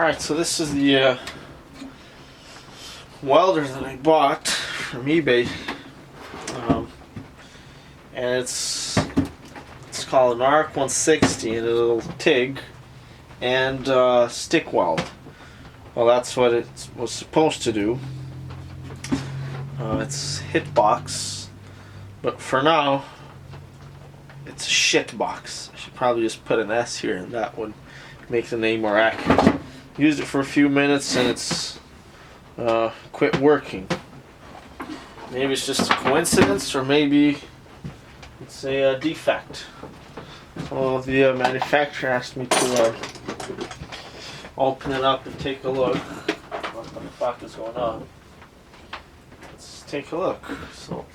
Alright, so this is the welder that I bought from eBay, and it's called an ARC 160, and it'll TIG and stick weld. Well, that's what it was supposed to do. It's Hitbox, but for now it's a Shitbox. I should probably just put an S here, and that would make the name more accurate. Used it for a few minutes and it's quit working. Maybe it's just a coincidence, or maybe it's a defect. So the manufacturer asked me to open it up and take a look. What the fuck is going on? Let's take a look. So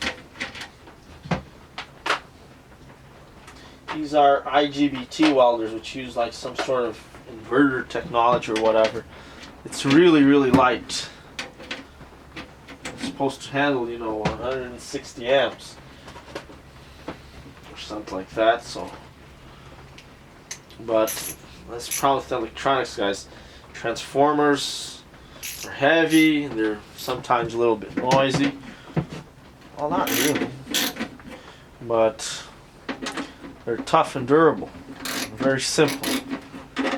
these are IGBT welders, which use like some sort of inverter technology or whatever. It's really, really light. It's supposed to handle, 160 amps or something like that. So, but that's the problem with electronics, guys. Transformers are heavy and they're sometimes a little bit noisy. Well, not really, but they're tough and durable. Very simple.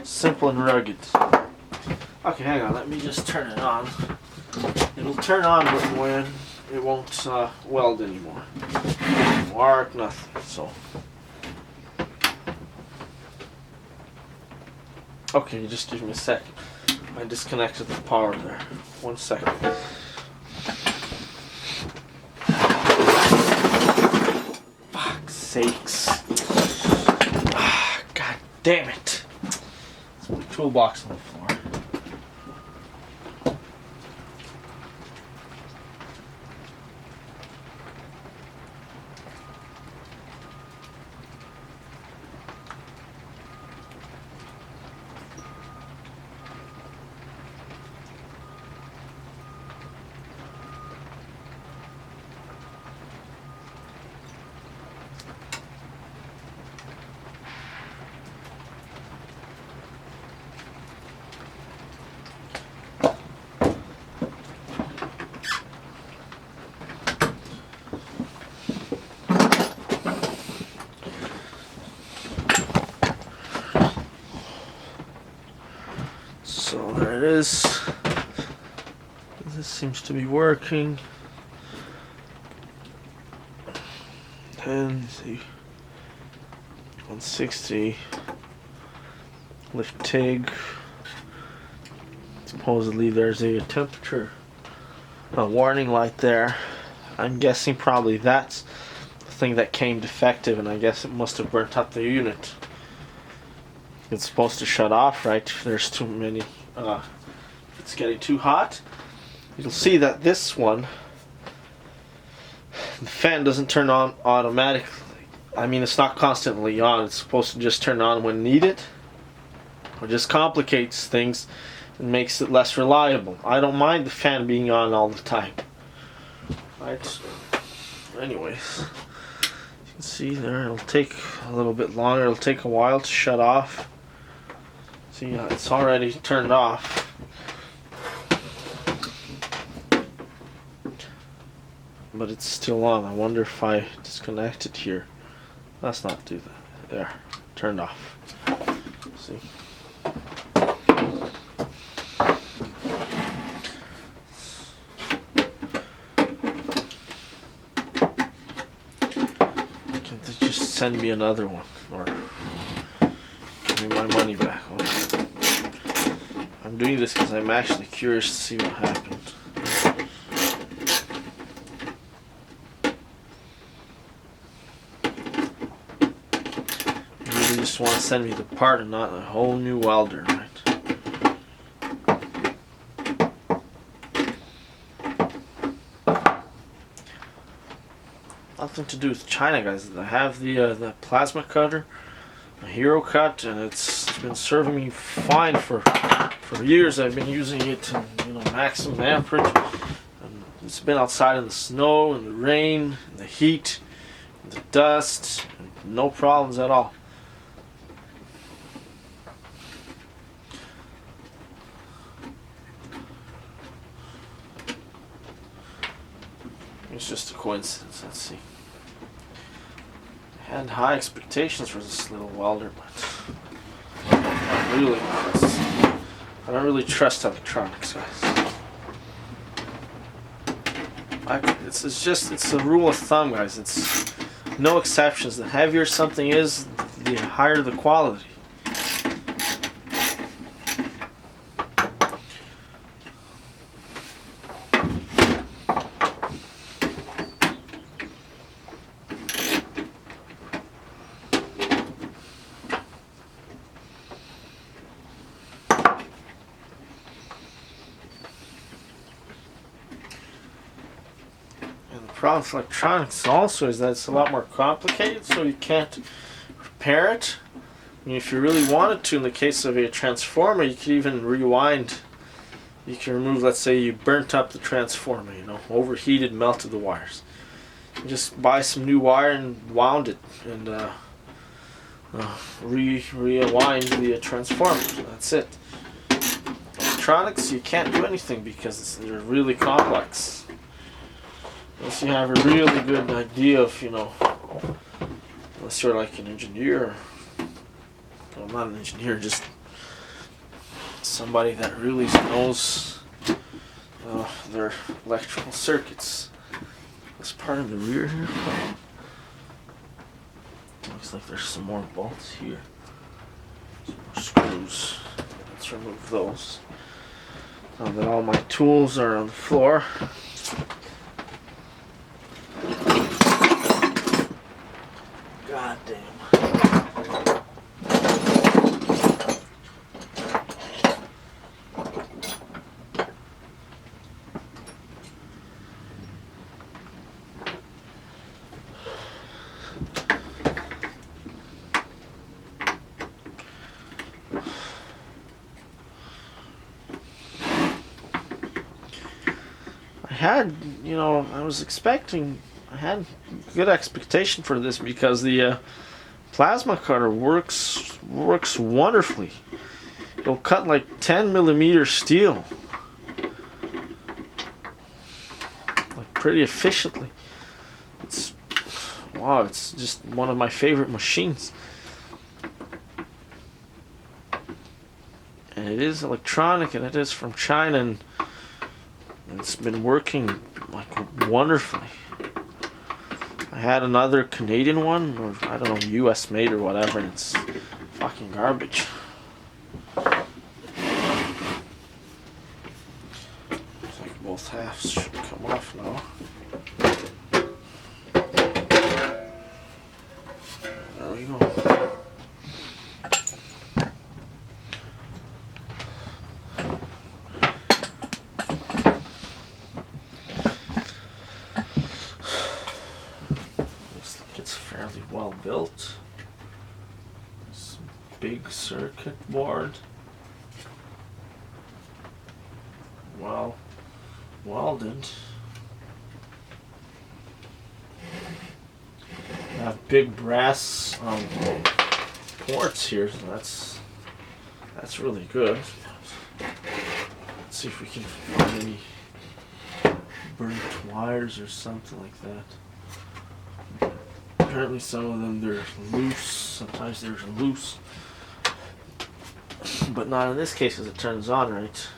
Simple and rugged. Okay, hang on. Let me just turn it on. It'll turn on when it won't weld anymore. Arc, nothing. So. Okay, just give me a second. I disconnected the power there. 1 second. Fuck's sakes. God damn it. There's my toolbox on the floor. So there it is. This seems to be working. And the 160 lift TIG. Supposedly there's a temperature warning light there. I'm guessing probably that's the thing that came defective, and I guess it must have burnt up the unit. It's supposed to shut off, right? If there's too many, if it's getting too hot. You'll see that this one, the fan doesn't turn on automatically. I mean, it's not constantly on. It's supposed to just turn on when needed. It just complicates things and makes it less reliable. I don't mind the fan being on all the time. Right? Anyways, you can see there, it'll take a little bit longer. It'll take a while to shut off. See, it's already turned off. But it's still on. I wonder if I disconnect it here. Let's not do that. There. Turned off. See? Can't they just send me another one? Or give me my money back? I'm doing this because I'm actually curious to see what happened. Maybe they just want to send me the part and not a whole new welder, right? Nothing to do with China, guys. I have the plasma cutter, a Hero Cut, and it's been serving me fine for years. I've been using it to, maximum amperage. And it's been outside in the snow, in the rain, in the heat, in the dust, no problems at all. it's just a coincidence. Let's see. I had high expectations for this little welder, but not really. I don't really trust electronics, guys. It's a rule of thumb, guys. It's no exceptions. The heavier something is, the higher the quality. The problem with electronics also is that it's a lot more complicated, so you can't repair it. I mean, if you really wanted to, in the case of a transformer, you could even rewind. You can remove, let's say you burnt up the transformer, overheated, melted the wires. You just buy some new wire and wound it, and rewind the transformer. That's it. Electronics, you can't do anything because they're really complex. Unless you have a really good idea of, unless you're like an engineer. Well, not an engineer, just somebody that really knows their electrical circuits. This part of the rear here. Looks like there's some more bolts here. Some more screws. Let's remove those. Now that all my tools are on the floor. God damn. I had good expectation for this because the plasma cutter works wonderfully. It'll cut like 10mm steel, like pretty efficiently. It's just one of my favorite machines. And it is electronic, and it is from China, and it's been working like wonderfully. I had another Canadian one, or I don't know, US made or whatever, and it's fucking garbage. Looks like both halves should come off now. There we go. Well built. Some big circuit board. Well welded. I have big brass ports here, so that's really good. Let's see if we can find any burnt wires or something like that. Apparently some of them, they're loose. Sometimes they're loose. But not in this case because it turns on right.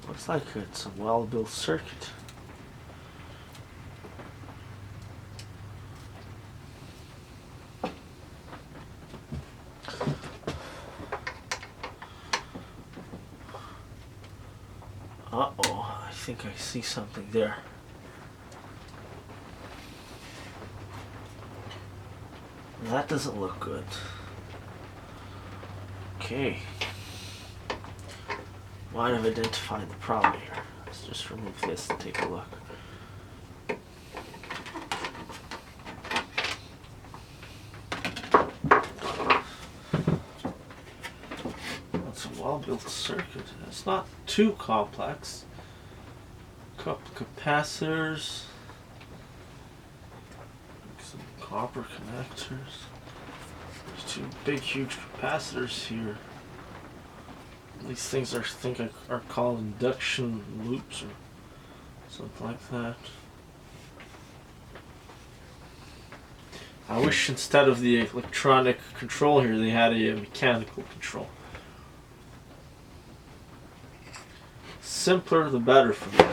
Looks like it's a well-built circuit. Uh-oh, I think I see something there. That doesn't look good. Okay. Might have identified the problem here. Let's just remove this and take a look. That's a well-built circuit. It's not too complex. Couple capacitors. Some copper connectors. There's two big huge capacitors here. These things I think are called induction loops or something like that. I wish instead of the electronic control here, they had a mechanical control. Simpler the better for me.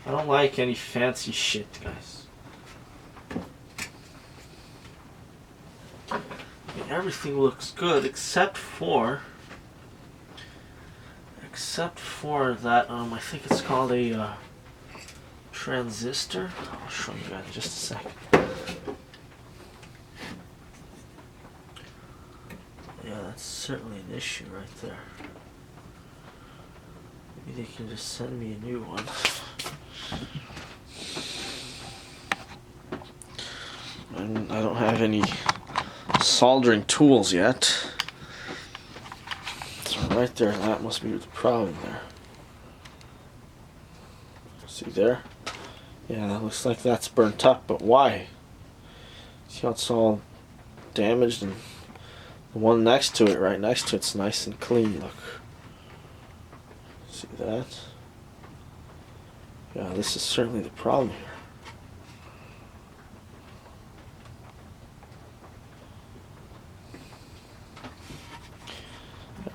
I don't like any fancy shit, guys. I mean, everything looks good except for that, I think it's called a transistor. I'll show you guys in just a second. Yeah, that's certainly an issue right there. Maybe they can just send me a new one. I don't have any soldering tools yet. So right there, that must be the problem there. See there? Yeah, that looks like that's burnt up, but why? See how it's all damaged, and the one next to it, right next to it's nice and clean, look. See that? Yeah, this is certainly the problem here.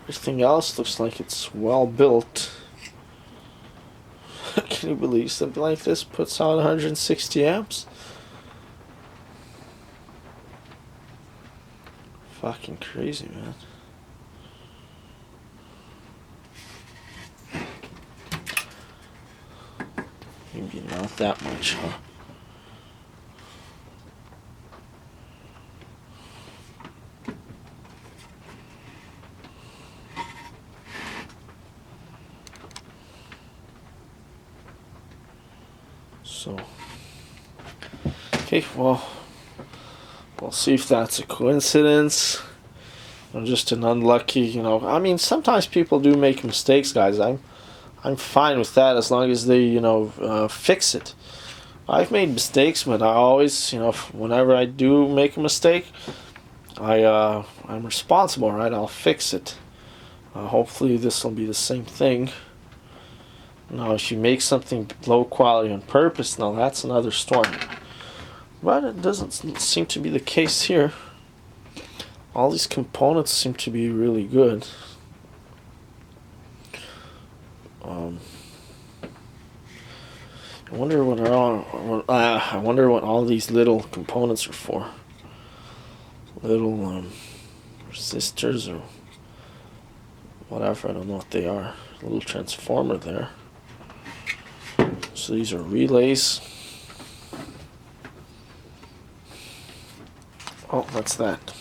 Everything else looks like it's well built. Can you believe something like this puts out 160 amps? Fucking crazy, man. Maybe not that much, huh? So, okay, well, we'll see if that's a coincidence or just an unlucky, I mean, sometimes people do make mistakes, guys. I'm fine with that as long as they, fix it. I've made mistakes, but I always, whenever I do make a mistake, I'm responsible, right? I'll fix it. Hopefully this will be the same thing. Now, if you make something low quality on purpose, now that's another story. But it doesn't seem to be the case here. All these components seem to be really good. I wonder what all these little components are for. Little resistors or whatever. I don't know what they are. A little transformer there. So these are relays. Oh, that's that.